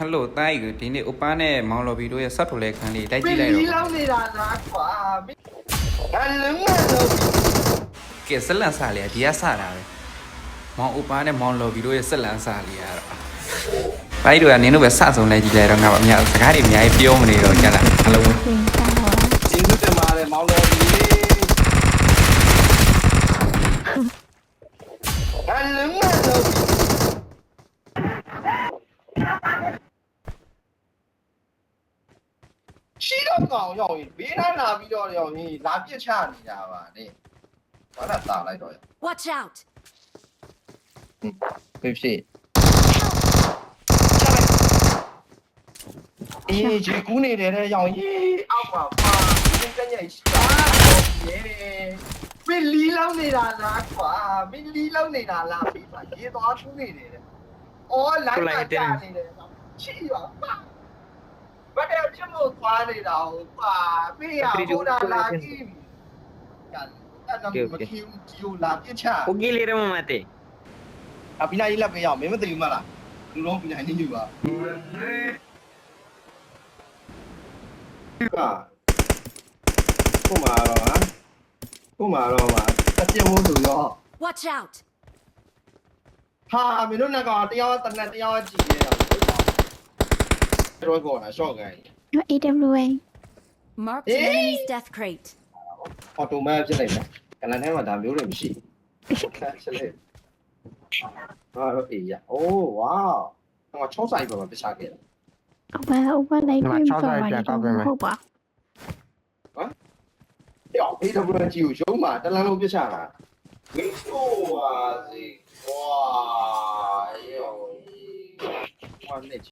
Hello တိုင်းကိုဒီနေ့ဥပန်းနဲ့မောင်လော်ဘီတို့ရဲ့ဆက်ထိုလဲခန်းလေးတိုက်ကြည့်လိုက်တော့ ဒီလောက်နေတာလားကွာအလုံးမလို့ ကဲဆက်လန်စားလေဒီကစတာပဲမောင်ဥပန်းနဲ့မောင်လော်ဘီတို့ရဲ့ဆက်လန်စားလေရတော့ဘိုက်တို့ကနင်းတို့ပဲစဆုံလိုက်ကြည့်လိုက်တော့ငါ့အများစကားတွေအများကြီးပြောမနေတော့ကြလားအလုံး ကျေးဇူးတင်ပါတယ်မောင်တော်ကြီးအလုံးမလို့ရှိတော့ကောင်ရောက်ရင်ဘေးနားလာပြီးတော့ရောက်ရင်လာပြစ်ချနေတာပါနဲ့ဘာသာတာလိုက်တော့ Watch out! ဖြစ်ဖြစ်အေးဒီကူးနေတယ်တဲ့ရောက်ရင်အောက်ပါပါဒီကညရှိတာရေမင်းလီလောင်းနေတာလားကွာမင်းလီလောင်းနေတာလားပြီးပါရေသွားကူးနေတယ်အော်လိုက်ပါကြနေတယ်ချီပါဘာတဲ့ချမို့သွားနေတာဟုတ်ပါပြေးရဟိုလာလာကြီးအဲ့တော့မခီးဂျိုလာပြချ Oke lira mo mate. အပိနာကြီးလက်ပေးအောင်မင်းမသိဘူးမလားလူလုံးပိနာနေယူပါဟာကိုမာတော့ဟာကိုမာတော့မှာတက်ပြမို့ဆိုရော Watch out! ဟာမင်းတို့နှစ်ကောင်တယောက်တနက်တယောက်ကြည့်ရတော့တော့ကောတာရှော့ကန် AWA Marked an enemy's death crate. အော်တိုမတ်ဖြစ်လိုက်မယ်ကလန်ထဲမှာဒါမျိုးတွေမရှိဆက်လက်ဟာအေးရအိုးဝါးငါ6ဆိုင်ပေါ်မှာပြချခဲ့တယ် Opa lấy phim rồi mà đi không bỏ ပြောင်း AWG ကိုရုံးမှာတလန်းလုံးပြချတာမင်းတို့ပါစီဝါရောဘာနဲ့ချ